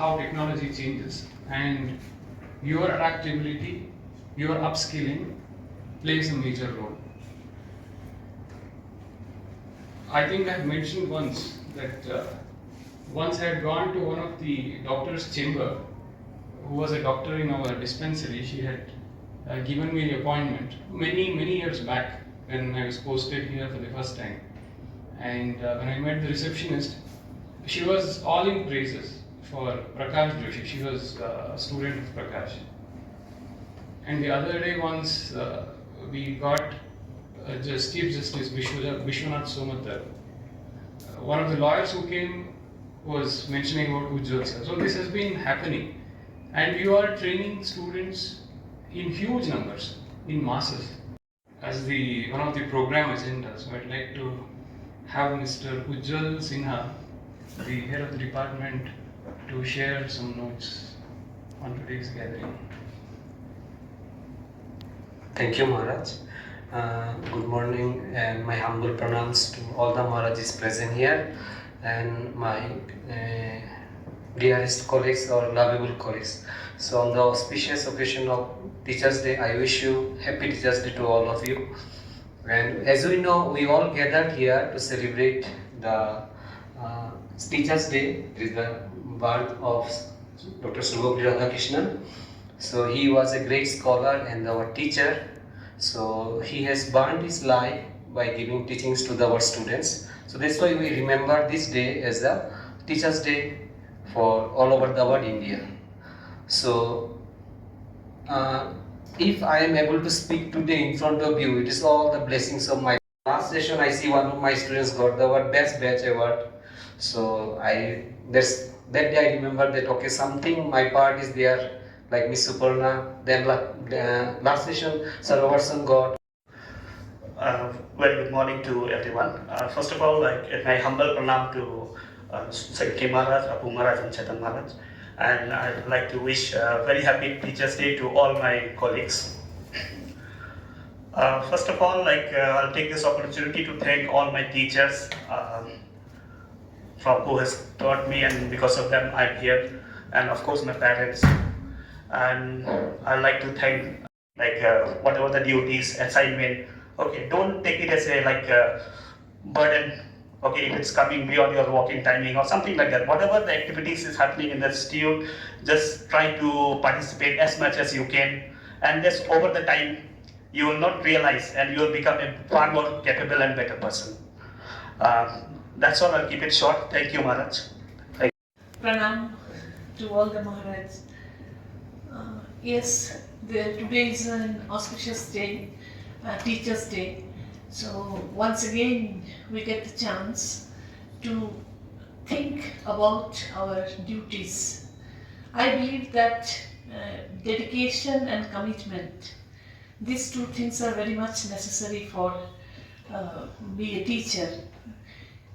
how technology changes, and your adaptability, your upskilling plays a major role. I think I mentioned once that once I had gone to one of the doctor's chamber, who was a doctor in our dispensary. She had given me the appointment many years back when I was posted here for the first time. And when I met the receptionist, she was all in praises for Prakash Joshi. She was a student of Prakash. And the other day, once we got Chief Justice Vishwanath Somatar, one of the lawyers who came was mentioning about Ujjwal sir. So this has been happening, and you are training students in huge numbers, in masses, as the one of the program agendas. So I'd like to have Mr. Ujjwal Sinha, the head of the department, to share some notes on today's gathering. Thank you, Maharaj. Good morning, and my humble pranams to all the Maharajis present here, and my dearest colleagues or lovable colleagues. So on the auspicious occasion of Teacher's Day, I wish you happy Teacher's Day to all of you. And as we know, we all gathered here to celebrate the Teacher's Day. It is the birth of Dr. Sarvapalli Radhakrishnan. So he was a great scholar and our teacher. So he has burned his life by giving teachings to our students. So that's why we remember this day as the Teacher's Day for all over the world, India. So if I am able to speak today in front of you, it is all the blessings of my last session. I see one of my students got the award, best batch award. So that day I remember that okay, something my part is there, like Miss Suparna. Then last session Saravasan got. Very good morning to everyone. First of all, my humble pranam to Secretary Maharaj, Apu Maharaj and Chetan Maharaj. And I'd like to wish a very happy Teacher's Day to all my colleagues. First of all, I'll take this opportunity to thank all my teachers from who has taught me, and because of them I'm here, and of course my parents. And I'd like to thank whatever the duties, assignment. Okay, don't take it as a burden. Okay, if it's coming beyond your working timing or something like that, whatever the activities is happening in the institute, just try to participate as much as you can, and just over the time you will not realize and you will become a far more capable and better person. That's all. I'll keep it short. Thank you, Maharaj. Pranam to all the Maharaj. Yes, today is an auspicious day, Teacher's Day. So once again we get the chance to think about our duties. I believe that dedication and commitment, these two things are very much necessary for being a teacher.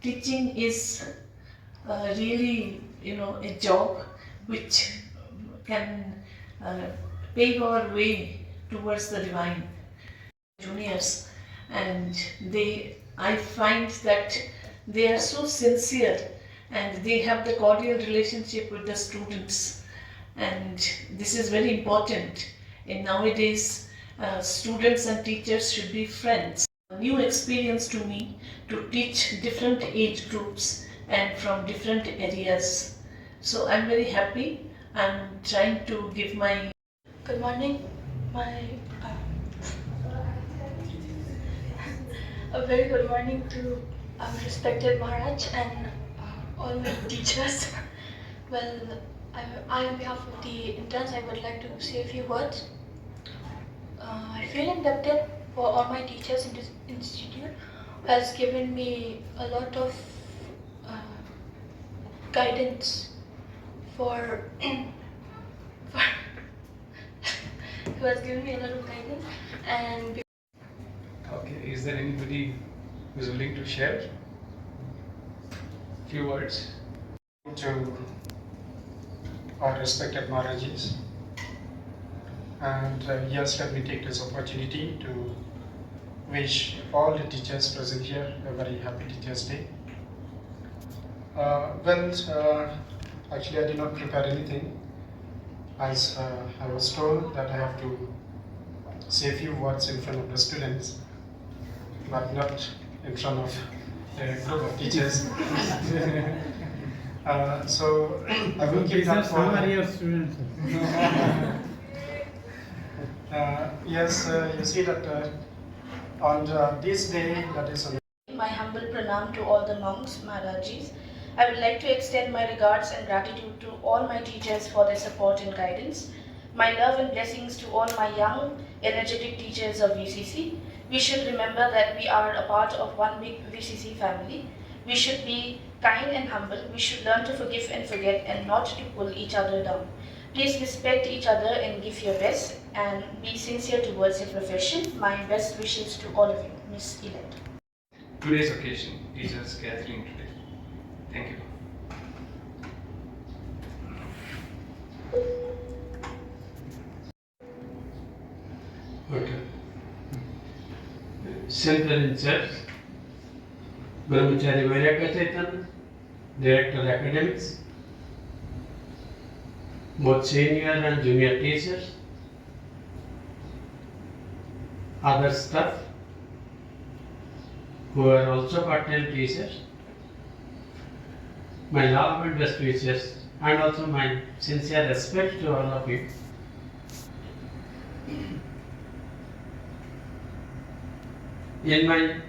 Teaching is really, a job which can pave our way towards the divine. Juniors, and I find that they are so sincere and they have the cordial relationship with the students, and this is very important. In nowadays, students and teachers should be friends. A new experience to me to teach different age groups and from different areas. So I'm very happy. I'm trying to give my... Good morning. A very good morning to respected Maharaj and all my teachers. Well, on behalf of the interns, I would like to say a few words. I feel indebted for all my teachers in this institute who has given me a lot of guidance who has given me a lot of guidance. And okay, is there anybody who's willing to share a few words? To our respected Maharajis, and yes, let me take this opportunity to wish all the teachers present here a very happy Teachers' Day. Actually, I did not prepare anything, as I was told that I have to say a few words in front of the students, but not in front of a group of teachers. So I will keep that for your students. Yes, you see that on this day, that is on My humble pranam to all the monks, Maharajis. I would like to extend my regards and gratitude to all my teachers for their support and guidance. My love and blessings to all my young, energetic teachers of VCC. We should remember that we are a part of one big VCC family. We should be kind and humble. We should learn to forgive and forget and not to pull each other down. Please respect each other and give your best and be sincere towards your profession. My best wishes to all of you. Miss Elect. Today's occasion, teachers gathering today. Thank you. Okay. Center in Church, Brahmachari Vairagya Chaitanya, Director Academics, both senior and junior teachers, other staff who are also part-time teachers, my love and best wishes, and also my sincere respect to all of you. In my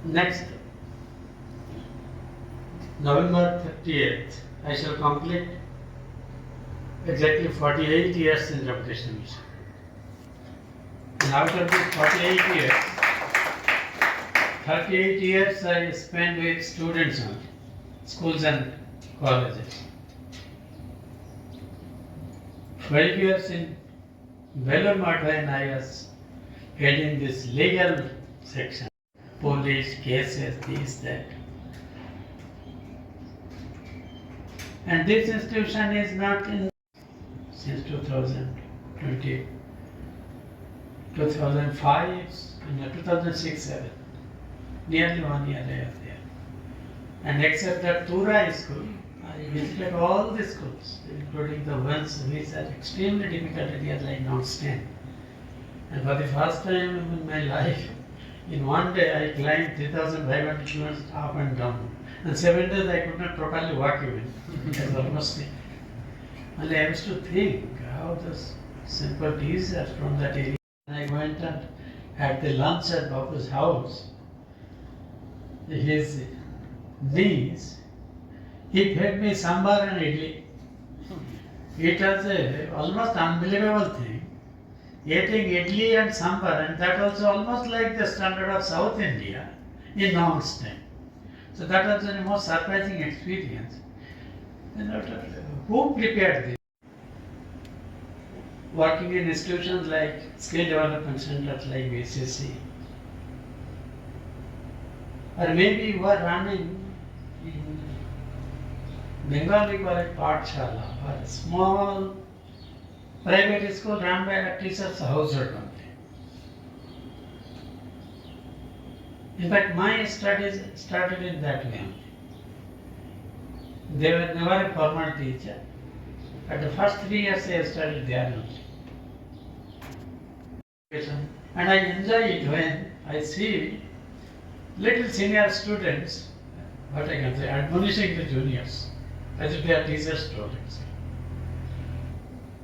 next November 30th, I shall complete exactly 48 years in Ramakrishna Mission. And out of these 48 years, 38 years I spent with students only, schools and colleges. 12 years in Vellore Math when I was heading this legal section, police cases, this, that. And this institution is not in since 2020, 2005, 2006-7. Nearly 1 year I was there. And except that Tura school, I visited all the schools, including the ones which are extremely difficult areas like non-STEM. And for the first time in my life, in one day I climbed 3,500 kilometers up and down. And 7 days I could not properly walk even. It was almost only I used to think how those simple teachers from that area. I went and had the lunch at Bapu's house. His niece, he fed me sambar and idli. It was a almost unbelievable thing. Eating idli and sambar, and that also almost like the standard of South India in non-STEM. So that was the most surprising experience. And who prepared this? Working in institutions like skill development centers like VCC, or maybe you are running in Bengal, we call it Pathshala, or a small private school run by a teacher's household only. In fact, my studies started in that way only. They were never a formal teacher. But the first 3 years I studied there only. And I enjoy it when I see little senior students, what I can say, admonishing the juniors as if they are teachers' students.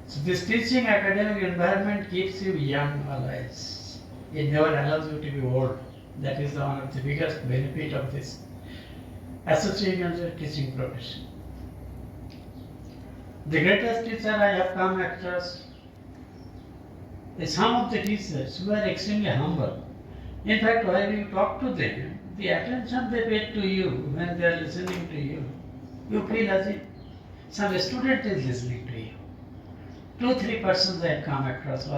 So this teaching academic environment keeps you young always. It never allows you to be old. That is one of the biggest benefit of this association with the teaching profession. The greatest teacher I have come across is some of the teachers who are extremely humble. In fact, while you talk to them, the attention they pay to you when they are listening to you, you feel as if some student is listening to you. 2-3 persons I have come across.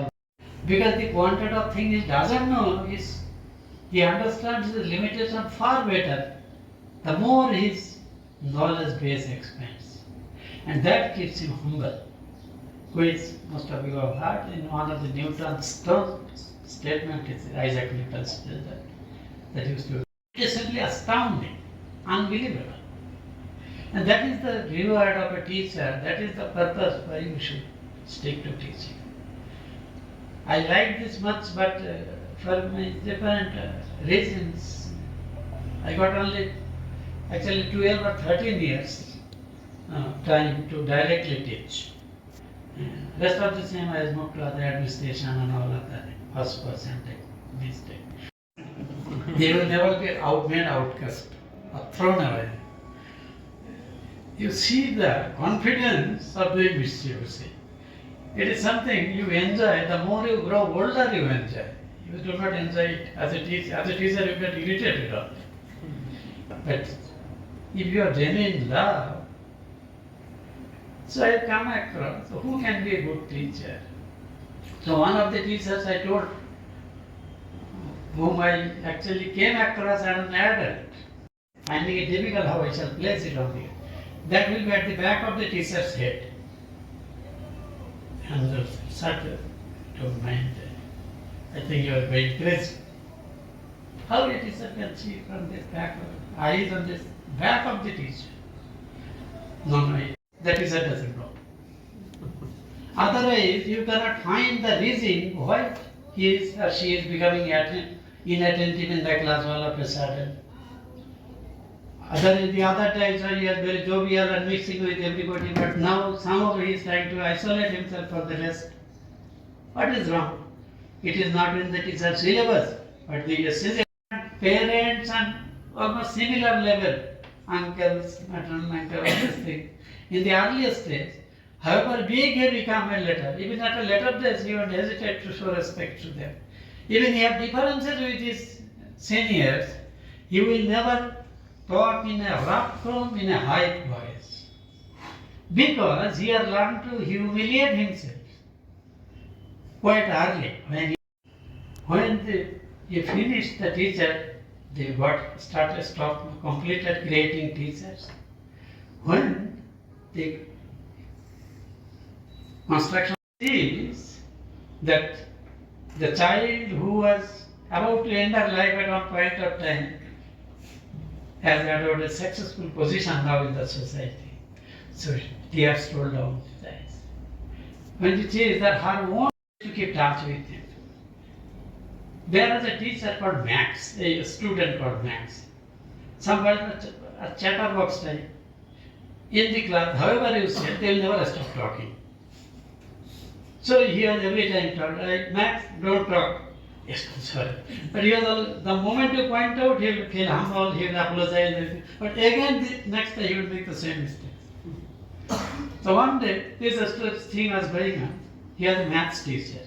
Because the quantity of thing he doesn't know is he understands the limitation far better the more his knowledge base expands. And that keeps him humble. Which most of you have heard in one of the Newton's statement, is Isaac Newton said that used to be simply astounding, unbelievable. And that is the reward of a teacher, that is the purpose why you should stick to teaching. I like this much, but for my different reasons, I got only actually 12 or 13 years time to directly teach. Rest of the same I moved to other administration and all of that, first person these days. They will never be made outcast or thrown away. You see the confidence of doing mischief, you see. It is something you enjoy, the more you grow older you enjoy. You do not enjoy it as a teacher. As a teacher you get irritated of it. But if you are genuine love, so I have come across, so who can be a good teacher? So one of the teachers I told, whom I actually came across as an adult, finding it difficult how I shall place it on here. That will be at the back of the teacher's head. And such to mind, I think you are very crazy. How a teacher can see from the back of eyes on the back of the teacher? No, the teacher doesn't know. Otherwise, you cannot find the reason why he is or she is becoming inattentive in the class all of a sudden. The other times he is very jovial and mixing with everybody, but now somehow he is trying to isolate himself from the rest. What is wrong? It is not in the teacher's syllabus, but the parents and almost similar level, uncles, maternal uncle, all these things. In the earliest stage, however big he become a later, even at a later stage he would hesitate to show respect to them. Even he have differences with his seniors, he will never talk in a rough tone, in a high voice. Because he has learned to humiliate himself quite early. When he finished the teacher, they completed creating teachers. When the construction is that the child who was about to end her life at one point of time has got a successful position now in the society. So tears rolled down his eyes. When it is that her own to keep touch with him. There was a teacher called Max, a student called Max. Somebody a chatterbox type. In the class, however you say, they will never stop talking. So he was every time told, Max, don't talk. Yes, I'm sorry. But he was the moment you point out, he will feel humble, he will apologize. But again, the next day he will make the same mistake. So one day, this thing was going on. He was a maths teacher.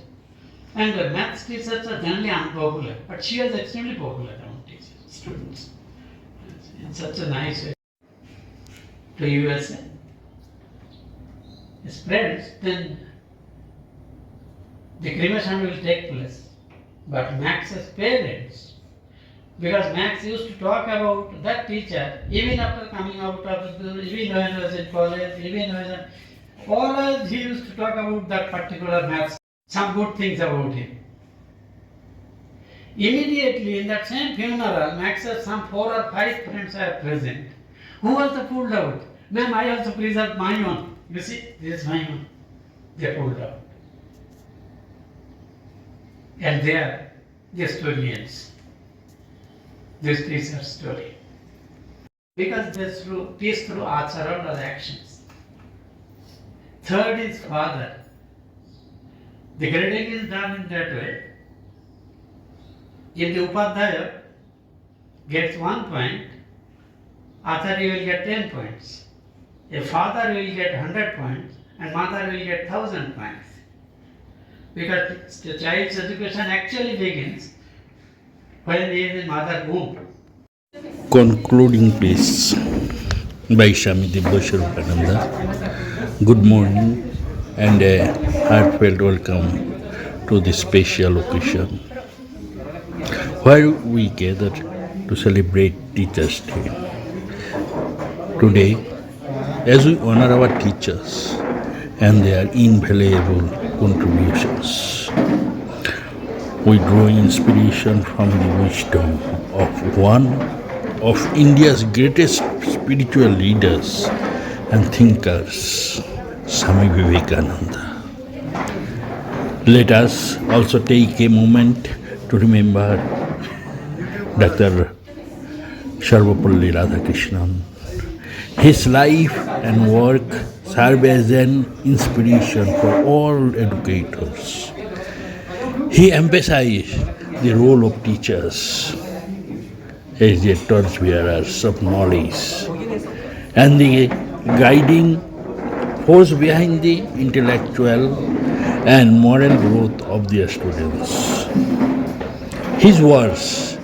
And the maths teachers are generally unpopular, but she was extremely popular among teachers, students. In such a nice way. To USA. Spreads, then the cremation will take place. But Max's parents, because Max used to talk about that teacher, even after coming out of school, even when he was in college, even when always he used to talk about that particular Max, some good things about him. Immediately in that same funeral, Max's some 4 or 5 friends are present. Who also pulled out? Ma'am, I also preserved my own. You see, this is my own. They pulled out. And there, the story ends. This is our story. Because this is through acharan or actions. Third is father. The grading is done in that way. If the Upadhyaya gets 1 point, Acharya will get 10 points. A father will get 100 points and mother will get 1000 points. Because the child's education actually begins when he is in mother womb. Concluding piece by Swami Divyaswarupananda. Good morning and a heartfelt welcome to this special occasion where we gather to celebrate Teachers' Day. Today, as we honor our teachers and their invaluable contributions, we draw inspiration from the wisdom of one of India's greatest spiritual leaders and thinkers, Swami Vivekananda. Let us also take a moment to remember Dr. Sarvapalli Radhakrishnan. His life and work serve as an inspiration for all educators. He emphasized the role of teachers as the torchbearers of knowledge and the guiding force behind the intellectual and moral growth of their students. His words,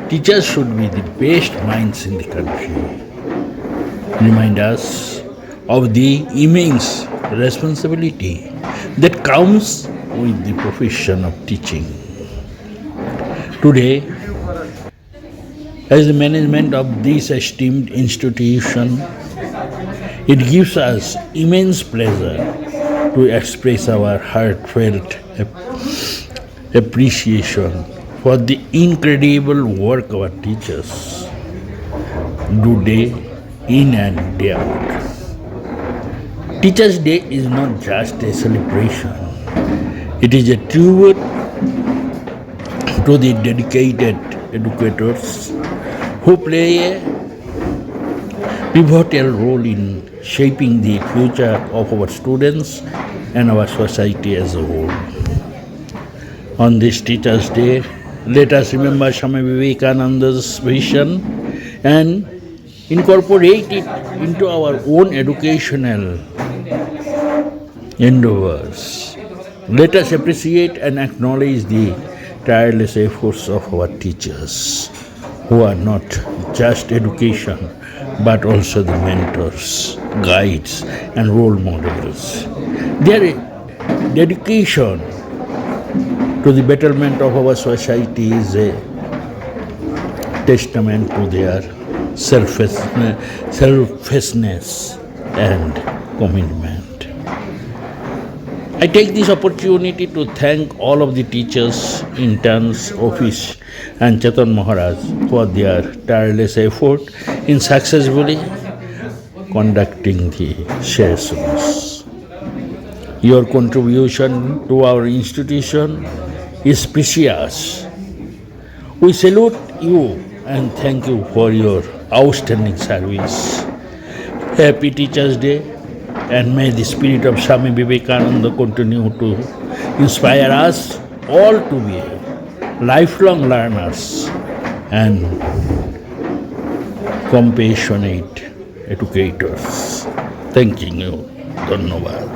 teachers should be the best minds in the country, remind us of the immense responsibility that comes with the profession of teaching. Today, as the management of this esteemed institution, it gives us immense pleasure to express our heartfelt appreciation for the incredible work our teachers do day in and day out. Teachers' Day is not just a celebration, it is a tribute to the dedicated educators who play a pivotal role in shaping the future of our students and our society as a whole. On this Teachers' Day, let us remember Swami Vivekananda's vision and incorporate it into our own educational endeavors. Let us appreciate and acknowledge the tireless efforts of our teachers, who are not just education but also the mentors, guides, and role models. Their dedication to the betterment of our society is a testament to their selflessness and commitment. I take this opportunity to thank all of the teachers, interns, office, and Chetan Maharaj for their tireless effort in successfully conducting the sessions. Your contribution to our institution is precious. We salute you and thank you for your outstanding service. Happy Teachers' Day, and may the spirit of Swami Vivekananda continue to inspire us all to be lifelong learners and compassionate educators. Thanking you. Dhanyavad.